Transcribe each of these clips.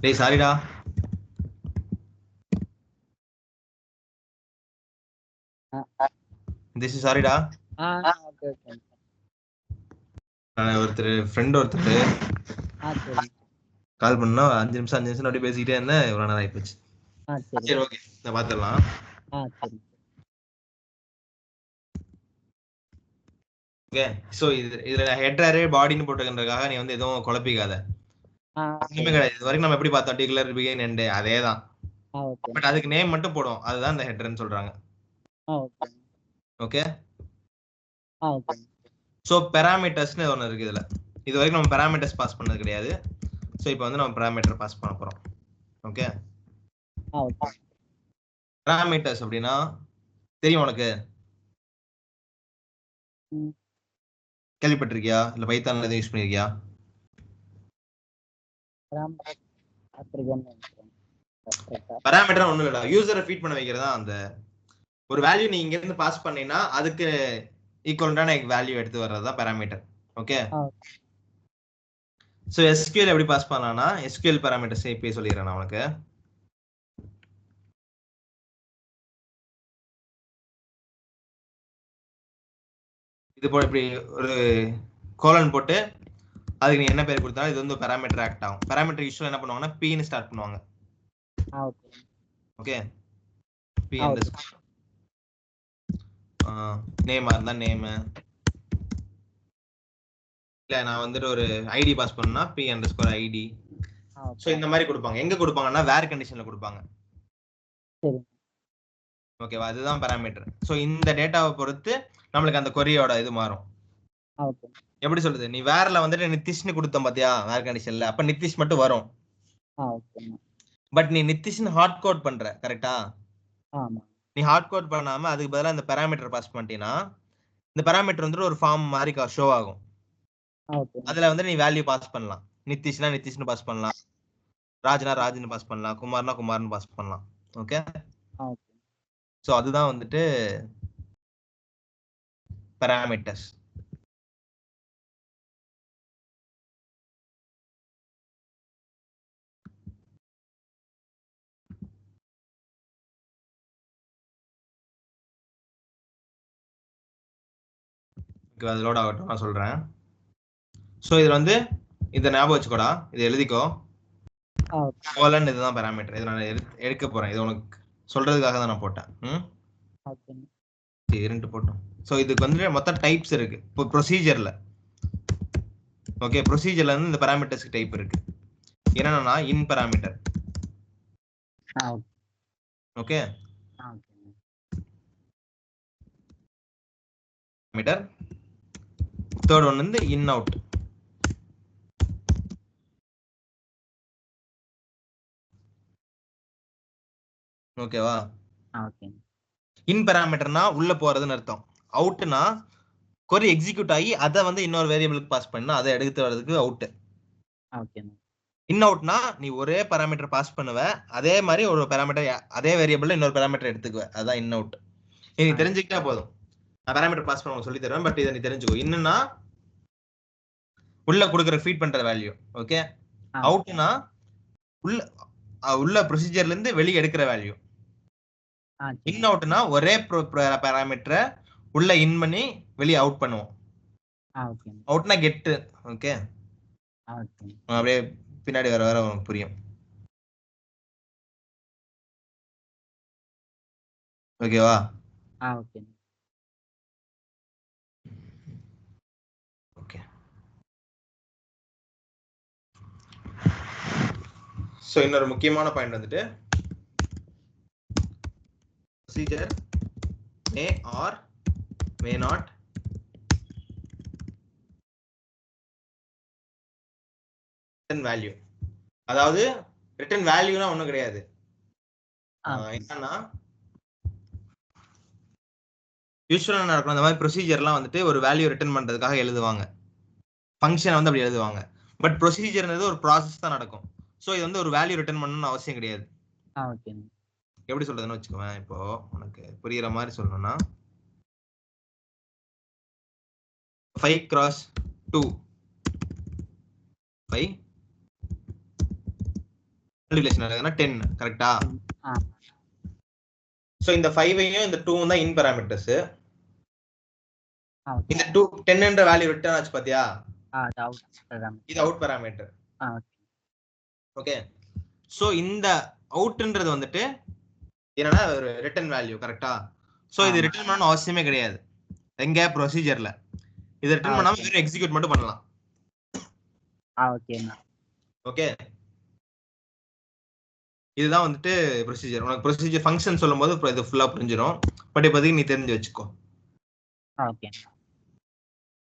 டேய் சாரிடா. This is சாரிடா. Okay okay. ஒருத்தர் ஃப்ரெண்ட் ஒருத்தர் சரி. கால் பண்ணா 5 நிமிஷம் அப்படியே பேசிக்கிட்டே இருந்தேன். இவ்வளவு நேரம் ஆயிப்போச்சு. சரி. சரி ஓகே, நான் பாத்துடலாம். சரி. ஓகே, சோ இதுல ஹெட்ரர் பாடின்னு போட்டுக்கிறதுக்காக நீ வந்து எதுவும் குழப்பிக்காத. ஒண்ணுமே கிடையாது. இது வரைக்கும் நம்ம எப்படி பார்த்தோம், டிகுலர் பிகின் எண்ட் அதேதான். பட் அதுக்கு நேம் மட்டும் போடுவோம். அதுதான் இந்த ஹெட்ரர்னு சொல்றாங்க. ஓகே. சோ பாராமீட்டர்ஸ்னு ஒன்னு இருக்கு இதுல. இது வரைக்கும் நம்ம பாராமீட்டர்ஸ் பாஸ் பண்ணது கிடையாது. சோ இப்போ வந்து நம்ம பாராமீட்டர் பாஸ் பண்ண போறோம். ஓகே. பாராமீட்டர்ஸ் அப்படின்னா தெரியும் உனக்கு? கேள்விப்பட்டிருக்கியா? இல்ல பைத்தான்ல எதுவும் யூஸ் பண்ணிருக்கியா? பாராமீட்டர் ஒண்ணும் இல்லடா, யூசரை ஃபீட் பண்ண வைக்கிறதா. அந்த ஒரு வேல்யூ நீ இங்க இருந்து பாஸ் பண்ணீங்கன்னா அதுக்கு ஈக்குவலண்டான வேல்யூ எடுத்து வர்றதுதான் பாராமீட்டர். ஓகே. சோ SQL எப்படி பாஸ் பண்ணலாம்னா SQL பாராமீட்டர்ஸ் இப்பயே சொல்லிடுறேன் நான் உனக்கு. இது போல இப்படி ஒரு கோலன் போட்டு அதுக்கு நீ என்ன பேர் கொடுத்தாலும் இது வந்து பாராமீட்டர் ஆக்ட் ஆகும். பாராமீட்டர் யூஸ்வலா என்ன பண்ணுவாங்கன்னா P-ன்னு ஸ்டார்ட் பண்ணுவாங்க. ஓகே. P அண்டர்ஸ்கோர் நேமா இருந்தா நேம், இல்ல நான் வந்துட்டு ஒரு ஐடி பாஸ் பண்ணா P அண்டர்ஸ்கோர் ஐடி. சோ இந்த மாதிரி கொடுப்பாங்க. எங்க கொடுப்பாங்கன்னா வேர் கண்டிஷன்ல கொடுப்பாங்க. ஓகேவா? அதுதான் பாராமீட்டர். சோ இந்த டேட்டாவை பொறுத்து நம்மளுக்கு அந்த கொரியோட இது மாறும். எப்படி சொல்றது, நீ வேர்ல வந்துட்டு நிதிஷ்னு கொடுத்த பாத்தியா வேர் கண்டிஷன்ல, அப்ப நிதிஷ் மட்டும் வரும். பட் நீ நிதிஷ்னு ஹார்ட் கோட் பண்ற, கரெக்டா? நீ ஹார்ட் கோட் பண்ணாம அதுக்கு பதிலா இந்த பாராமீட்டர் பாஸ் பண்ணிட்டீனா இந்த பாராமீட்டர் வந்துட்டு ஒரு ஃபார்ம் மாதிரி ஷோ ஆகும். அதுல வந்து நீ வேல்யூ பாஸ் பண்ணலாம். நிதிஷ்னா நிதிஷ்னு பாஸ் பண்ணலாம், ராஜ்னா ராஜ்னு பாஸ் பண்ணலாம், குமார்னா குமார்னு பாஸ் பண்ணலாம். ஓகே. சோ அதுதான் வந்துட்டு பாராமீட்டர்ஸ். அது லோட் ஆகட்டும், நான் சொல்றேன். சோ இதுல வந்து இதை ஞாபகம் வச்சுக்கோடா, இதை எழுதிக்கோ. கோலன் இதுதான் பாராமீட்டர். இதை நான் எடுக்க போறேன். இது உனக்கு சொல்றதுக்காக தான் நான் போட்டேன். இரண்டு போட்டோம். சோ இதுக்கு வந்து மொத்தம் டைப்ஸ் இருக்கு இப்போ ப்ரொசீஜர்ல. ஓகே, ப்ரொசீஜர்ல வந்து இந்த பாராமீட்டர்ஸ்க்கு டைப் இருக்கு. என்னன்னா in parameter. Okay. Parameter. Third one வந்து இன் அவுட். ஓகேவா? இன் பாராமீட்டர்னா உள்ள போறதுன்னு அர்த்தம். அவுட்னா கொரி எக்ஸிக்யூட் ஆகி அதை வந்து இன்னொரு வேரியபிளுக்கு பாஸ் பண்ணா அதை எடுத்து வர்றதுக்கு அவுட். இன் அவுட்னா நீ ஒரே பாராமீட்டர் பாஸ் பண்ணுவ, அதே மாதிரி ஒரு பாராமீட்டர் அதே வேரியபிள்ல இன்னொரு பாராமீட்டர் எடுத்துக்குவ. அதுதான் இன் அவுட். நீ தெரிஞ்சுக்கிட்டா போதும். நான் பாராமீட்டர் பாஸ் பண்ண சொல்லி தருவேன், பட் இதை நீ தெரிஞ்சுக்கோ. இன்னும்னா உள்ள கொடுக்குற ஃபீட் பண்ற வேல்யூ. ஓகே. அவுட்னா உள்ள ப்ரொசீஜர்ல இருந்து வெளியே எடுக்கிற வேல்யூ. இன் அவுட்னா ஒரே பாராமீட்டரை உள்ள இன் பண்ணி வெளியே அவுட் பண்ணுவோம். அவுட்னா கெட். ஓகே. அப்படியே பின்னாடி வர வர புரியும். ஓகேவா? ஓகே. சோ இன்னொரு முக்கியமான பாயிண்ட் வந்துட்டு procedure may or may not return value. அதாவது ரிட்டர்ன் வேல்யூனா ஒண்ணும் கிடையாது. என்னன்னா யூஸ்வலா நடக்கும் அந்த மாதிரி ப்ரொசீஜர்லாம் வந்துட்டு ஒரு வேல்யூ ரிட்டர்ன் பண்றதுக்காக எழுதுவாங்க. ஃபங்க்ஷனை வந்து அப்படி எழுதுவாங்க. பட் ப்ரொசீஜர்ன்றது ஒரு ப்ராசஸ் தான் நடக்கும். சோ இது வந்து ஒரு வேல்யூ ரிட்டர்ன் பண்ணணும்னு அவசியம் கிடையாது. எப்படி சொல்றதுன்னு வச்சுக்கோவேன். இப்போ உனக்கு புரியுற மாதிரி சொல்லணும்னா 5x2 5 மல்டிப்ளிகேஷன் நடக்குதுன்னா 10 கரெக்ட்டா சோ இந்த 5ஐயும் இந்த 2 தான் இன் பாராமீட்டர்ஸ் இந்த 2 10 என்ற வேல்யூ ரிட்டர்ன் ஆச்சு பாத்தியா இது அவுட் பாராமீட்டர் ஓகே சோ இந்த அவுட்ன்றது வந்துட்டு என்னன்னா ஒரு ரிட்டர்ன் வேல்யூ கரெக்ட்டா சோ இது ரிட்டர்ன் பண்ணனும் அவசியமே கிடையாது எங்க ப்ரொசீஜர்ல இது ரிட்டர்ன் பண்ணாம வெறும் எக்ஸிக்யூட் மட்டும் பண்ணலாம் ஓகேண்ணா ஓகே இதுதான் வந்துட்டு ப்ரொசீஜர் உனக்கு ப்ரொசீஜர் ஃபங்க்ஷன் சொல்லும்போது இது ஃபுல்லா புரிஞ்சிடும் பட் இப்போதைக்கு நீ தெரிஞ்சு வச்சுக்கோ ஓகே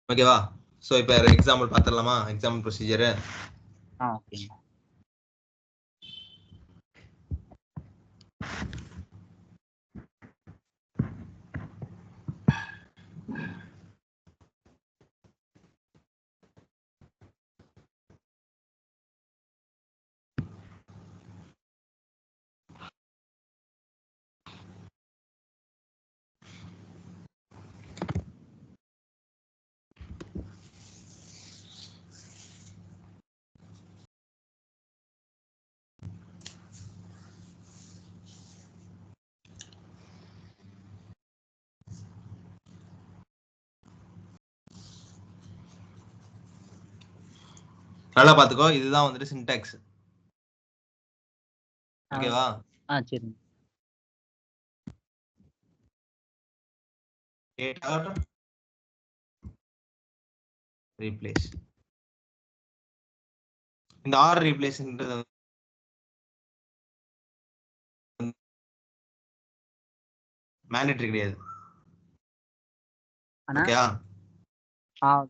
ஓகேவா சோ இப்போ எக்ஸாம்பிள் பார்த்துடலாமா எக்ஸாம்பிள் ப்ரொசீஜர் ஓகே நல்லா பாத்துக்கோ இதுதான் வந்துட்டு சின்டாக்ஸ் ஓகேவா சரி ரீப்ளேஸ் இந்த ஆர் ரீப்ளேஸ்ன்றது மேண்டேட்டரி கிடையாது ஓகேவா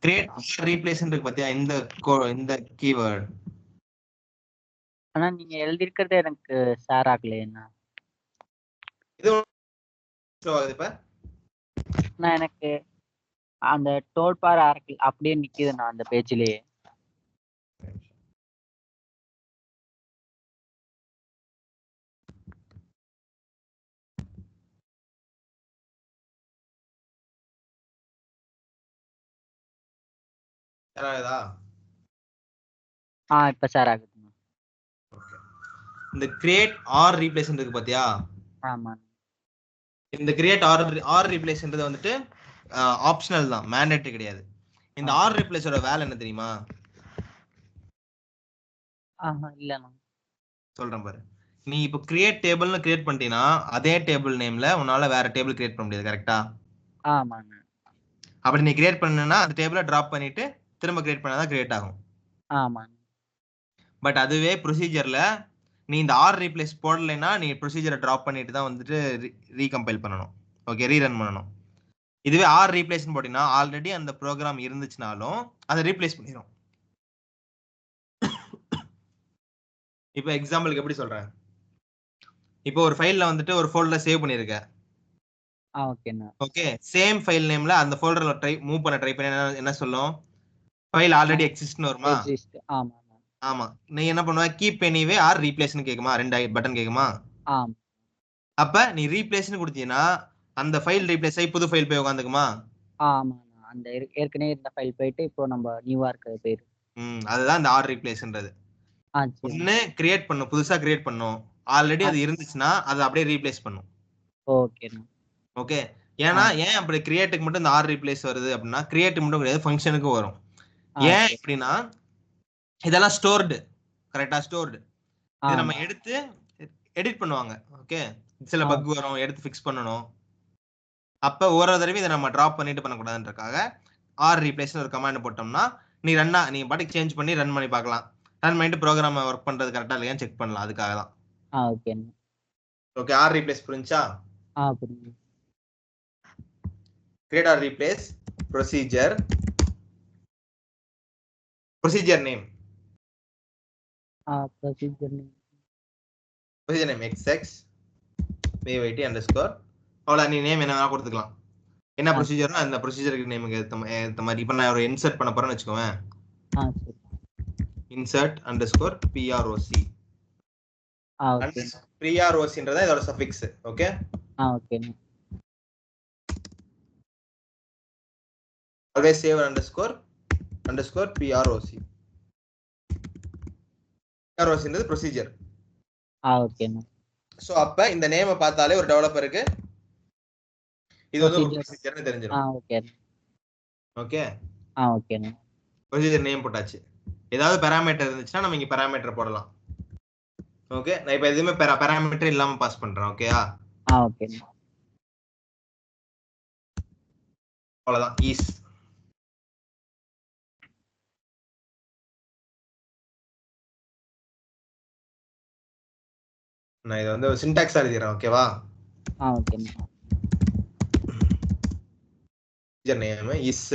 கிரியேட் ரீப்ளேஸ் இருக்கு பாத்தியா இந்த கீவேர்ட் ஆனா நீங்க எழுதி இருக்கிறது எனக்கு ஷேர் ஆகலையா இது இப்ப நான் எனக்கு அந்த டோல் பார் அப்படியே நிக்குதுண்ணா அந்த பேஜ்லயே இப்ப ஷேர் ஆகுது இந்த கிரியேட் ஆர் ரீப்ளேஸ் இருக்கு பாத்தியா ஆமா இந்த கிரியேட் ஆர் ரீப்ளேஸ்ன்றது வந்துட்டு ஆப்ஷனல் தான் மேண்டேட்டரி கிடையாது இந்த ஆர் ரீப்ளேஸோட வேலை என்ன தெரியுமா இல்லண்ணா சொல்றேன் பாரு நீ இப்போ கிரியேட் டேபிள்னு கிரியேட் பண்ணிட்டீனா அதே டேபிள் நேம்ல உன்னால வேற டேபிள் கிரியேட் பண்ண முடியாது கரெக்ட்டா ஆமாங்க அப்படி நீ கிரியேட் பண்ணனா அந்த டேபிளை டிராப் பண்ணிட்டு திரும்ப கிரியேட் பண்ணாதான் கிரியேட் ஆகும் ஆமாங்க பட் அதுவே ப்ரொசீஜர்ல நீ இந்த ஆர் ரீப்ளேஸ் போடலைன்னா நீ ப்ரொசீஜரை டிராப் பண்ணிட்டு தான் வந்துட்டு ரீகம்பைல் பண்ணணும் ஓகே ரீரன் பண்ணணும் இதுவே ஆர் ரீப்ளேஸ் போட்டீங்கன்னா ஆல்ரெடி அந்த ப்ரோக்ராம் இருந்துச்சுனாலும் அதை ரீப்ளேஸ் பண்ணிடும் இப்போ எக்ஸாம்பிளுக்கு எப்படி சொல்றேன் இப்போ ஒரு ஃபைல்ல வந்துட்டு ஒரு ஃபோல்டர்ல சேவ் பண்ணிருக்க ஓகே சேம் ஃபைல் நேம்ல அந்த ஃபோல்டர்ல மூவ் பண்ண ட்ரை பண்ண என்ன சொல்லும் ஃபைல் ஆல்ரெடி எக்ஸிஸ்ட்னு வருமா ஆமா ஆமா நீ என்ன பண்ணுவ கீப் எனிவே ஆர் ரீப்ளேஸ்னு கேக்குமா ரெண்டு பட்டன் கேக்குமா அப்ப நீ ரீப்ளேஸ்னு கொடுத்தீங்கன்னா அந்த ஃபைல் ரீப்ளேஸ் ஆகி புது ஃபைல் போய் உட்காந்துக்குமா ஆமா அந்த ஏற்கனவே இருந்த ஃபைல் போயிட்டு இப்போ நம்ம நியூவா இருக்க பேர் அதுதான் இந்த ஆர் ரீப்ளேஸ்ன்றது ஒன்னு கிரியேட் பண்ணும் புதுசா கிரியேட் பண்ணும் ஆல்ரெடி அது இருந்துச்சுன்னா அதை அப்படியே ரீப்ளேஸ் பண்ணும் ஓகே ஏன்னா ஏன் அப்படி கிரியேட்டுக்கு மட்டும் இந்த ஆர் ரீப்ளேஸ் வருது அப்படின்னா கிரியேட் மட்டும் கிடையாது ஃபங்க்ஷனுக்கும் வரும் ஏன் அப்படின்னா இதெல்லாம் ஸ்டோர்டு கரெக்டா ஸ்டோர்டு இதை நம்ம எடுத்து எடிட் பண்ணுவாங்க ஓகே சில பக் வரும் எடுத்து ஃபிக்ஸ் பண்ணணும் அப்ப ஒரு தடவை இதை நம்ம டிராப் பண்ணிட்டு பண்ணக்கூடாதுன்றக்காக ஆர் ரீப்ளேஸ்னு ஒரு கமாண்ட் போட்டோம்னா நீ பாட்டுக்கு சேஞ்ச் பண்ணி ரன் பண்ணி பார்க்கலாம் ரன் பண்ணிட்டு ப்ரோக்ராம் ஒர்க் பண்றது கரெக்டா இல்லையா செக் பண்ணலாம் அதுக்காக தான் ஓகே ஆர் ரீப்ளேஸ் புரிஞ்சா create R replace procedure name procedure name xx vyt underscore அவ்வளோ நீ நேம் என்ன வேணா கொடுத்துக்கலாம் என்ன ப்ரொசீஜர்னா அந்த ப்ரொசீஜருக்கு நேமுக்கு ஏற்ற மாதிரி இப்போ நான் ஒரு இன்சர்ட் பண்ண போறேன்னு வச்சுக்கோவேன் இன்சர்ட் அண்டர்ஸ்கோர் PROC PROCன்றதா இதோட suffix okay always save underscore PROC ன்றது ப்ரொசீஜர் ஓகேண்ணா. சோ அப்ப இந்த நேமை பார்த்தாலே ஒரு டெவலப்பருக்கு இது வந்து ஒரு ப்ரொசீஜர்னு தெரிஞ்சிடும். ஓகே ஓகே ஓகேண்ணா. ப்ரொசீஜர் நேம் போட்டாச்சு. ஏதாவது பாராமீட்டர் இருந்துச்சுன்னா நம்ம இங்க பாராமீட்டர் போடலாம். ஓகே நான் இப்ப எதுவுமே பாராமீட்டர் இல்லாம பாஸ் பண்றேன். ஓகேயா? ஓகேண்ணா. அவ்வளவுதான். ஈஸ் நான் இதை வந்து சின்டாக்ஸா எழுதிடுறேன். ஓகேவா? ஓகேண்ணா. Name is.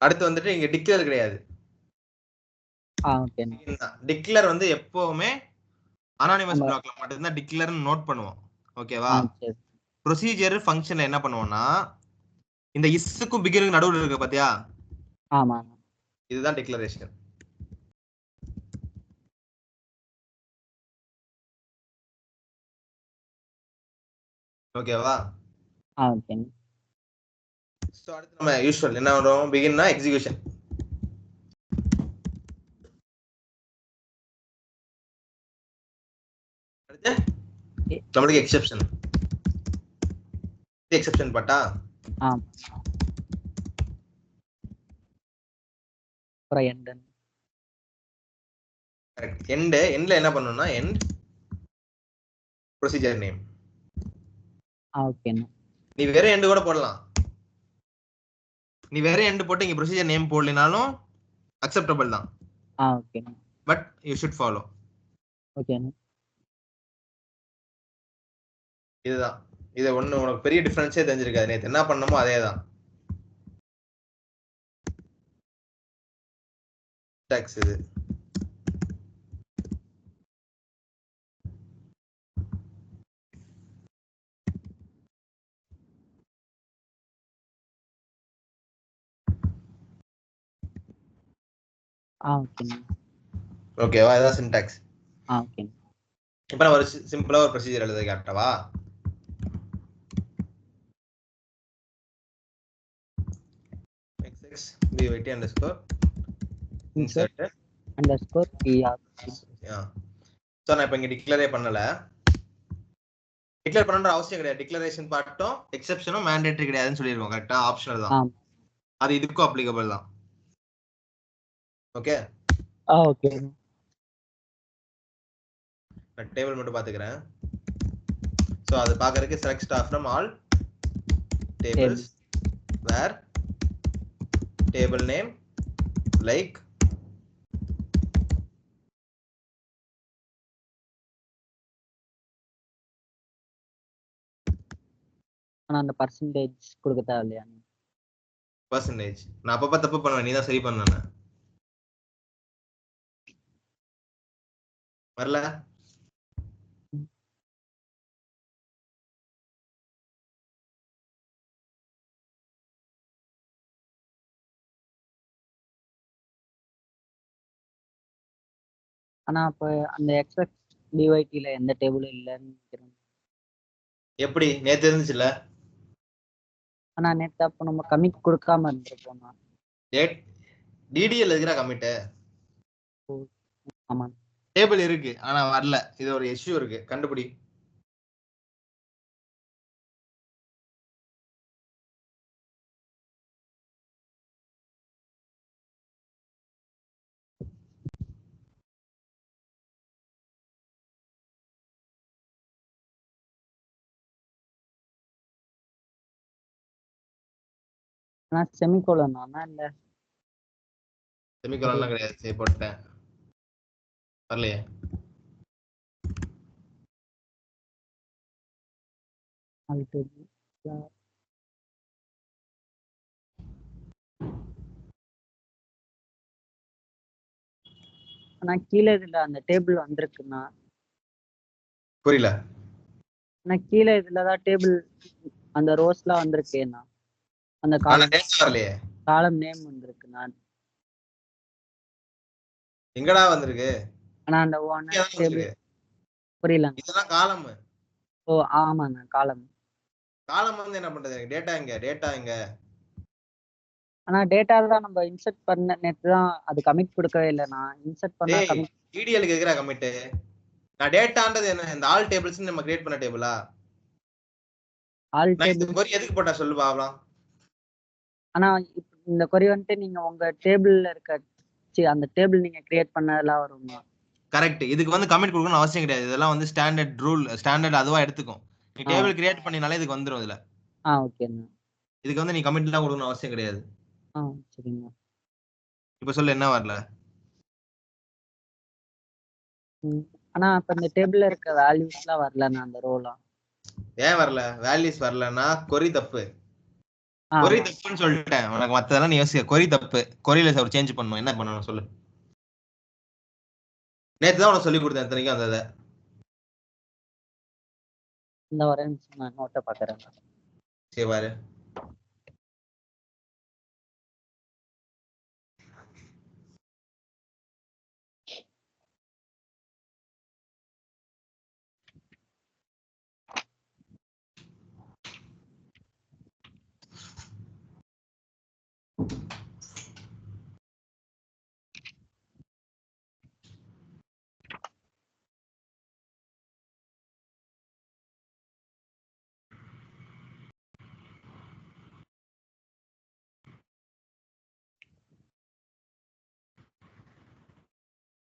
அடுத்து வந்துட்டு இங்க டிக்ளேர் கிடையாது. டிக்ளேர் வந்து எப்பவுமே அனானிமஸ் பிளாக்ல மட்டும்தான் டிக்ளேர்னு நோட் பண்ணுவோம். ஓகேவா? ப்ரொசீஜர் ஃபங்க்ஷன்ல என்ன பண்ணுவோம்னா இந்த இஸ்ஸுக்கும் பிகினுக்கும் நடுவுல இருக்கு பாத்தியா? ஆமா. இதுதான் டிக்ளரேஷன். ஓகேவா? ஓகே. சோ அடுத்து நம்ம யூசுவல் என்ன வரும்? பிகின்னா எக்ஸிகியூஷன். அடுத்து நம்மளுக்கு எக்ஸெப்ஷன். எக்ஸெப்ஷன் பட்டா அப்புறம் எண்ட். கரெக்ட். எண்ட்ல என்ன பண்ணனும்னா எண்ட் ப்ரொசீஜர் நேம். ஓகேண்ணா. நீ வேற எண்ட் கூட போடலாம். நீ வேற எண்ட் போட்டு இங்க ப்ரொசீஜர் நேம் போடலினாலும் அக்செப்டபிள் தான். ஓகேண்ணா. But you should follow. ஓகேண்ணா. இதுதான். இது ஒண்ணு உனக்கு பெரிய டிஃபரன்ஸே தெரிஞ்சிருக்காது. நேத்து என்ன பண்ணமோ அதே தான். டாக்ஸ் இது. ஓகேவா? இதான் சின்டாக்ஸ். ஓகே. இப்போ நான் ஒரு சிம்பிளா ஒரு ப்ரொசீஜர் எழுத காட்டவா? xx byt underscore insert underscore er. So நான் இப்போ இங்க டிக்ளேரே பண்ணல. டிக்ளேர் பண்ணணும்ன்ற அவசியம் கிடையாது. டிக்ளரேஷன் பார்ட்டும் எக்ஸெப்ஷனும் மேண்டேட்டரி கிடையாதுன்னு சொல்லிருக்கோம். கரெக்ட்டா? ஆப்ஷனல் தான். அது இதுக்கும் அப்ளிகபிள் தான். ஓகே. ஓகே. நான் டேபிள் மட்டும் பாத்துக்கிறேன். சோ அது பார்க்கிறதுக்கு select star from all tables where table name like அந்த பர்சன்டேஜ் கொடுக்க தேவையில்லையா? பர்சன்டேஜ் நான் அப்பப்ப தப்பு பண்ணுவேன். நீ தான் சரி பண்ணன. வரல? ஆனா அப்ப அந்த xx byt ல எந்த டேபிளும் இல்லன்னு நினைக்கிறேன். எப்படி? நேத்து இருந்துச்சுல. ஆனா நேத்து அப்ப நம்ம கமிட் கொடுக்காம இருந்திருப்போம். DDL இருக்குற கமிட். ஆமா. டேபிள் இருக்கு ஆனா வரல. இது ஒரு இஷ்யூ இருக்கு. கண்டுபிடி. ஆனா செமிகோலன் ஆனா இல்ல. செமிகோலன்லாம் கிடையாது. சரி போட்டேன். வரலையே. ஆனா கீழே இதுல அந்த டேபிள் வந்திருக்குன்னா புரியல. ஆனா கீழே இதுலதான் டேபிள் அந்த ரோஸ்லாம் வந்திருக்கேன்னா அந்த காலம் நேம் வந்திருக்குண்ணா. எங்கடா வந்திருக்கு? ஆனா அந்த டேபிள் புரியல. இதெல்லாம் காலம். ஓ ஆமாண்ணா காலம். காலம் வந்து என்ன பண்றது? டேட்டா எங்க? ஆனா டேட்டா தான் நம்ம இன்சர்ட் பண்ண நேத்து தான் அது கமிட் கொடுக்கவே இல்லை. நான் இன்சர்ட் பண்ணா டேய் கமிட் டிடிஎலுக்கு இருக்கிற கமிட் நான் டேட்டான்றது என்ன இந்த ஆல் டேபிள்ஸ் நம்ம கிரியேட் பண்ண டேபிளா ஆல் நான் இந்த டேபிள். கொரி எதுக்கு போட்டா சொல்லு பாக்கலாம். ஆனா இந்த கொரி வந்துட்டு நீங்க உங்க டேபிள்ல இருக்க அந்த டேபிள் நீங்க கிரியேட் பண்ணதெல்லாம் வருமா? கரெக்ட். இதுக்கு வந்து கமிட் கொடுக்கணும்னு அவசியம் கிடையாது. இதெல்லாம் வந்து ஸ்டாண்டர்ட் ரூல், ஸ்டாண்டர்ட் அதுவா எடுத்துக்கும். நீ டேபிள் கிரியேட் பண்ணினாலே இதுக்கு வந்துரும் இதுல. ஓகேண்ணா. இதுக்கு வந்து நீ கமிட்லாம் கொடுக்கணும் அவசியம் கிடையாது. சரிங்க. இப்ப சொல்லு என்ன வரல? ஆனா அப்ப இந்த டேபிள்ல இருக்க வேல்யூஸ்லாம் வரலண்ணா, அந்த ரோலாம். ஏன் வரல? வேல்யூஸ் வரலன்னா கொரி தப்பு. கொரி தப்புன்னு சொல்லிட்டேன். உனக்கு மத்ததெல்லாம் நீ யோசிக்க. கொரி தப்பு. கொரியில ஒரு சேஞ்ச் பண்ணணும். என்ன பண்ணணும் சொல்லு? நேத்து தான் உனக்கு சொல்லி கொடுத்தேன் இத்தனைக்கும் அந்த இதை. இந்த ஒரே நிமிஷம் நான் நோட்டை பாக்குறேன். சரி பாரு.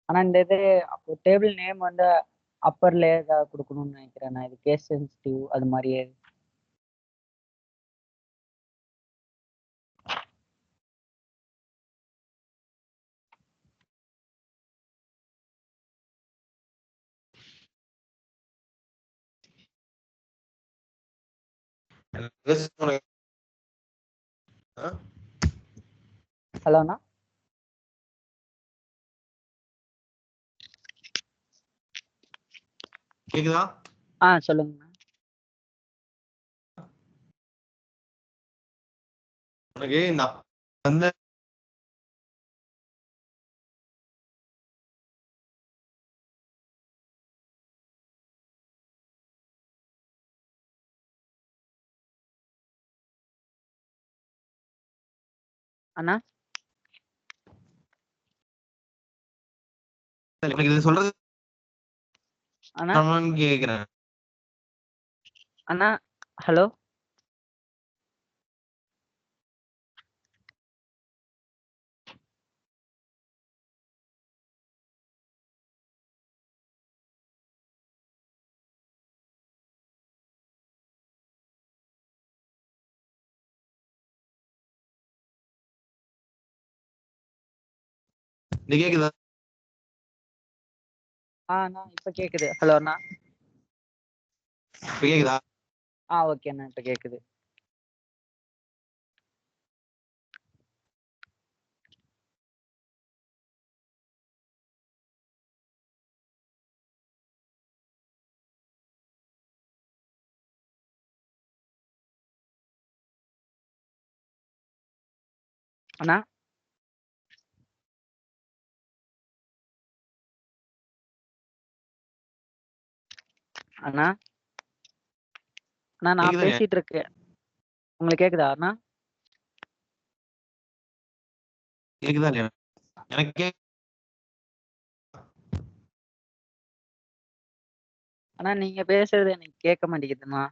ஆனா இந்த இது அப்போ டேபிள் நேம் வந்து அப்பர்ல ஏதாவது கொடுக்கணும்னு நினைக்கிறேன் நான். இது கேஸ் சென்சிட்டிவ் அது மாதிரியே. ஹலோண்ணா. கேக்குதா? சொல்லுங்கண்ணா. உனக்கு இந்த வந்து அண்ணா எனக்கு இது சொல்றது அண்ணா கேக்குறேன். அண்ணா ஹலோ. இது கேக்குதா? அண்ணா இப்ப கேக்குது. ஹலோ அண்ணா. இப்ப கேக்குதா? ஓகே அண்ணா இப்ப கேக்குது. அண்ணா அண்ணா அண்ணா நான் பேசிட்டு இருக்கேன். உங்களுக்கு கேக்குதா அண்ணா? கேக்குதா இல்லையா? எனக்கு அண்ணா நீங்க பேசுறது எனக்கு கேட்க மாட்டேங்குதுண்ணா.